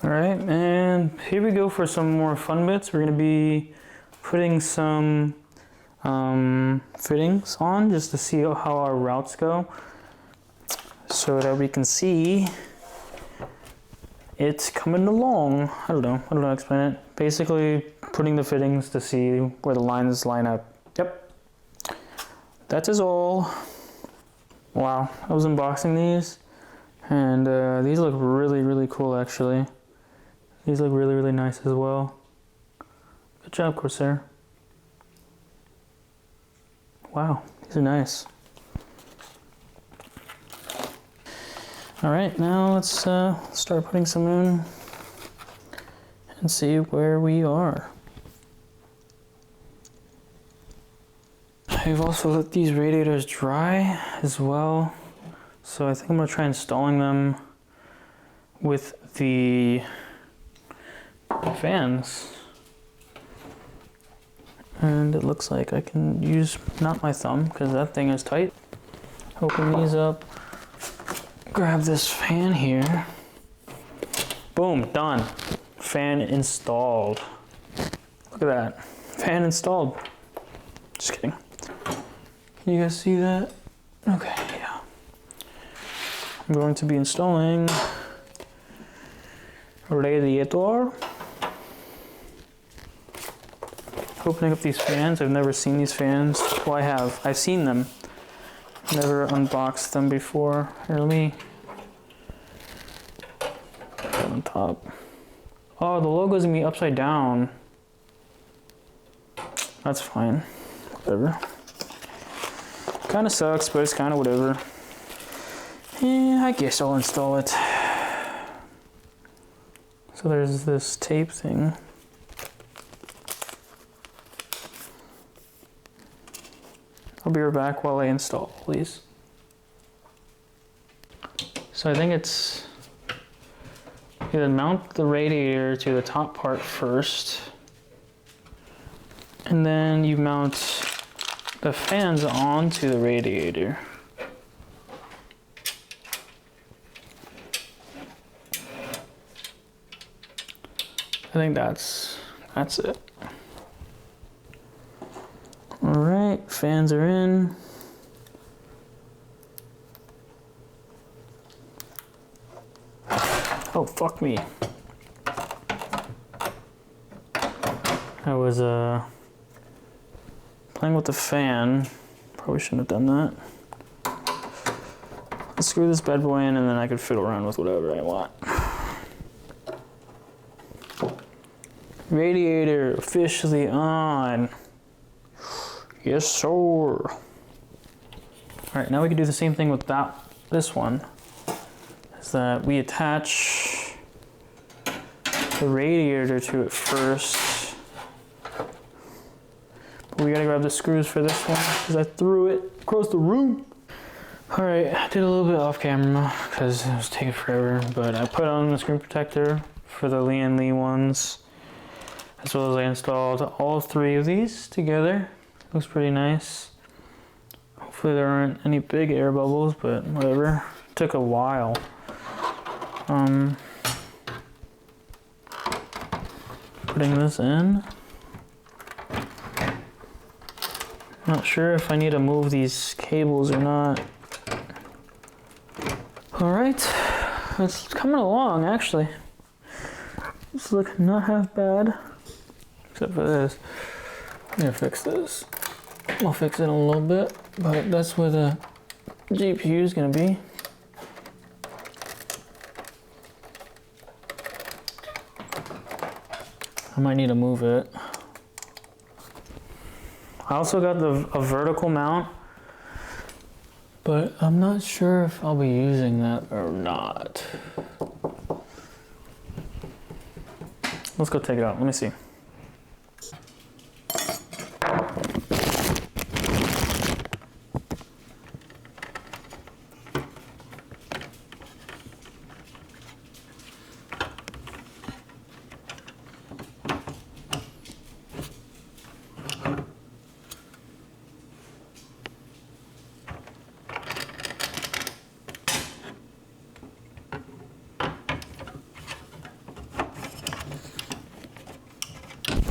All right, and here we go for some more fun bits. We're gonna be putting some fittings on just to see how our routes go, so that we can see it's coming along. I don't know how to explain it. Basically, putting the fittings to see where the lines line up. Yep, that is all. Wow, I was unboxing these, and these look really cool actually. These look really nice as well. Good job, Corsair. Wow, these are nice. All right, now let's start putting some in and see where we are. I've also let these radiators dry as well, so I think I'm gonna try installing them with the fans. And it looks like I can use not my thumb because that thing is tight. Open these up, grab this fan here. Boom, done. Fan installed. Look at that, fan installed. Just kidding. Can you guys see that? Okay, yeah. I'm going to be installing radiator. Opening up these fans. I've never seen these fans. Well, I have. I've seen them. Never unboxed them before. Here, let me put that on top. Oh, the logo's gonna be upside down. That's fine. Whatever. Kind of sucks, but it's kind of whatever. Yeah, I guess I'll install it. So there's this tape thing. I'll be right back while I install, please. So I think it's, you mount the radiator to the top part first, and then you mount the fans onto the radiator. I think that's it. All right, fans are in. Oh, fuck me. I was playing with the fan. Probably shouldn't have done that. Let's screw this bad boy in and then I could fiddle around with whatever I want. Radiator officially on. Yes, sir. All right, now we can do the same thing with this one. Is that we attach the radiator to it first. But we gotta grab the screws for this one because I threw it across the room. All right, I did a little bit off camera because it was taking forever, but I put on the screen protector for the Lian Li ones, as well as I installed all three of these together. Looks pretty nice. Hopefully there aren't any big air bubbles, but whatever. It took a while. Putting this in. Not sure if I need to move these cables or not. All right, it's coming along actually. It's looking not half bad, except for this. I'm gonna fix this. I'll fix it in a little bit, but that's where the GPU is gonna be. I might need to move it. I also got a vertical mount, but I'm not sure if I'll be using that or not. Let's go take it out. Let me see.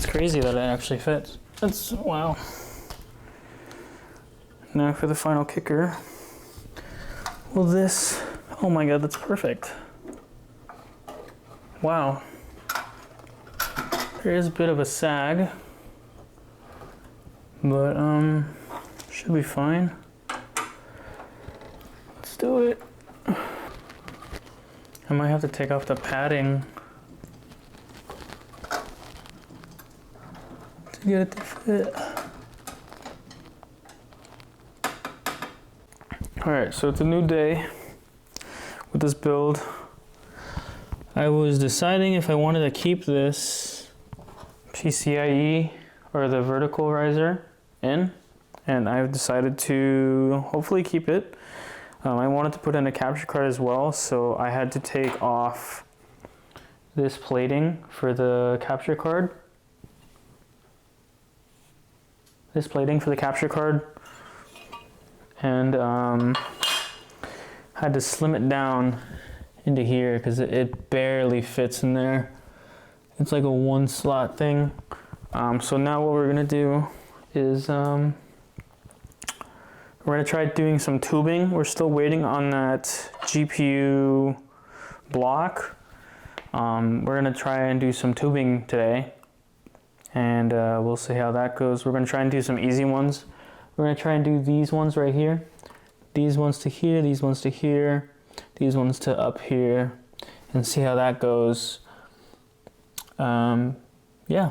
It's crazy that it actually fits. That's, wow. Now for the final kicker. Well, this, oh my God, that's perfect. Wow. There is a bit of a sag, but should be fine. Let's do it. I might have to take off the padding to get it to fit. All right, so it's a new day with this build. I was deciding if I wanted to keep this PCIe or the vertical riser in, and I've decided to hopefully keep it. I wanted to put in a capture card as well, so I had to take off this plating for the capture card. This plating for the capture card, and had to slim it down into here because it barely fits in there. It's like a one slot thing. So now what we're gonna do is we're gonna try doing some tubing. We're still waiting on that GPU block. We're gonna try and do some tubing today, and we'll see how that goes. We're gonna try and do some easy ones. We're gonna try and do these ones right here. These ones to here, these ones to here, these ones to up here, and see how that goes. Yeah.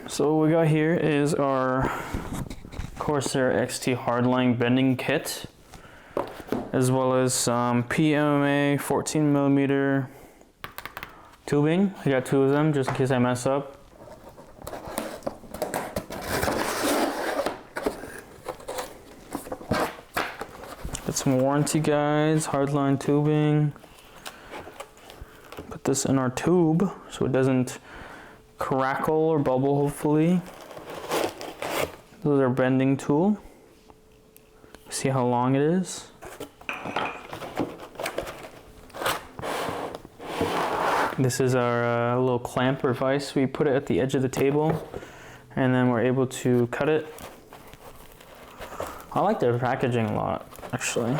So what we got here is our Corsair XT hardline bending kit, as well as some PMMA 14mm tubing. I got 2 of them just in case I mess up. Got some warranty guides, hardline tubing. Put this in our tube so it doesn't crackle or bubble, hopefully. This is our bending tool. See how long it is. This is our little clamp or vise. We put it at the edge of the table, and then we're able to cut it. I like their packaging a lot, actually.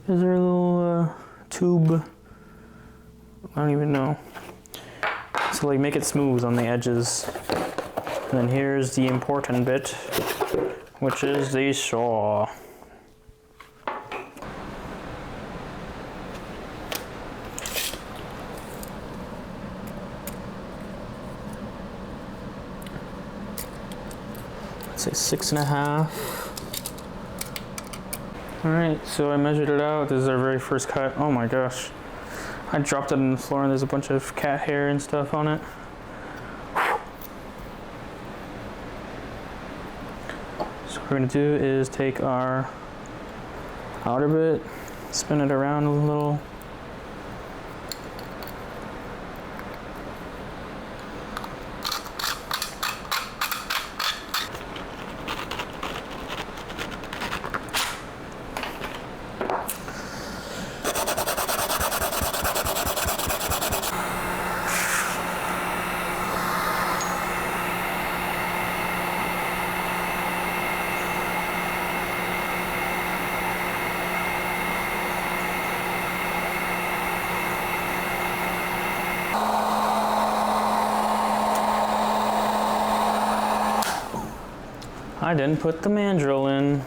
Is there a little tube? I don't even know. So like make it smooth on the edges. And then here's the important bit, which is the saw. Let's say 6.5. All right, so I measured it out. This is our very first cut. Oh my gosh. I dropped it on the floor and there's a bunch of cat hair and stuff on it. So what we're gonna do is take our outer bit, spin it around a little. I didn't put the mandrel in.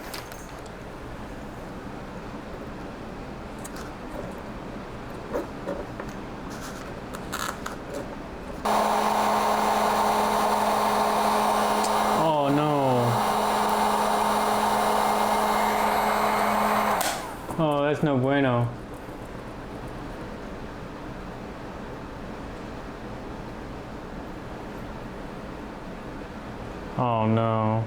Oh no. Oh, that's no bueno. Oh no.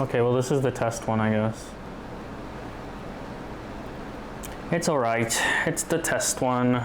Okay, well this is the test one, I guess. It's alright. It's the test one.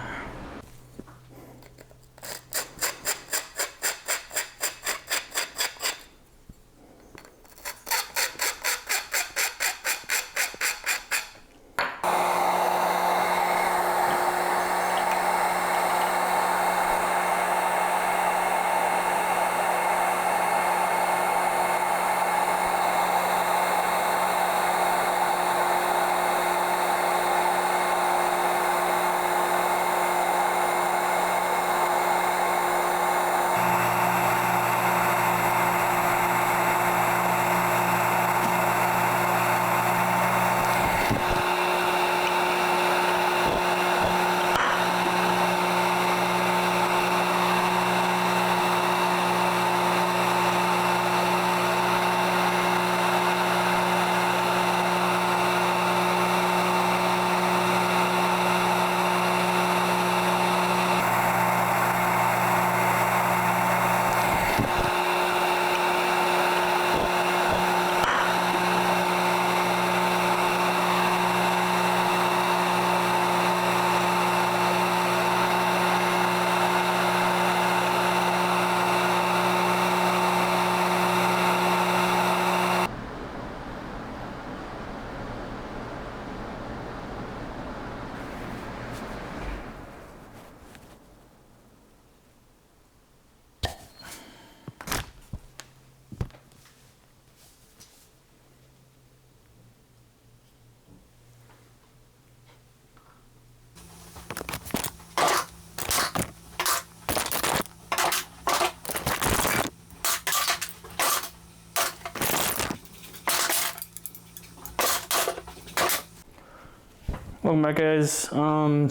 Welcome back, guys.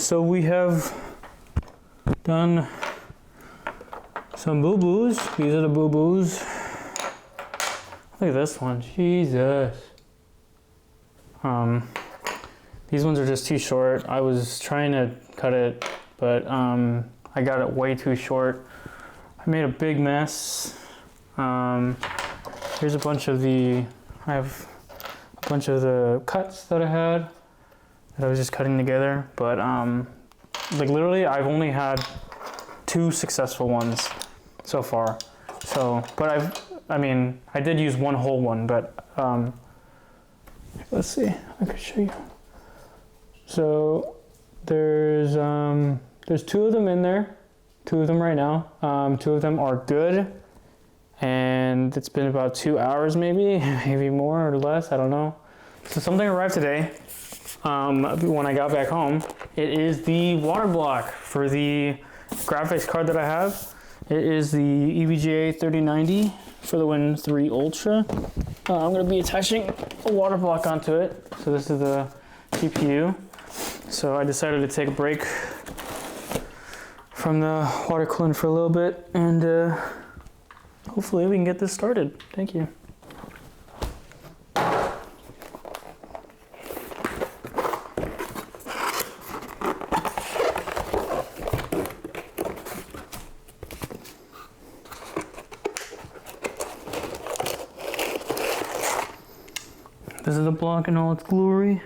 So we have done some boo-boos. These are the boo-boos. Look at this one, Jesus. These ones are just too short. I was trying to cut it, but I got it way too short. I made a big mess. Here's a bunch of I have a bunch of the cuts that I had that I was just cutting together, but like literally I've only had 2 successful ones so far. So, but I did use one whole one, but let's see, I could show you. So there's 2 of them in there, 2 of them right now. 2 of them are good, and it's been about 2 hours maybe more or less, I don't know. So something arrived today when I got back home. It is the water block for the graphics card that I have. It is the EVGA 3090 for the Win 3 Ultra. I'm going to be attaching a water block onto it. So this is the GPU. So I decided to take a break from the water cooling for a little bit, and hopefully we can get this started. Thank you. This is the block in all its glory.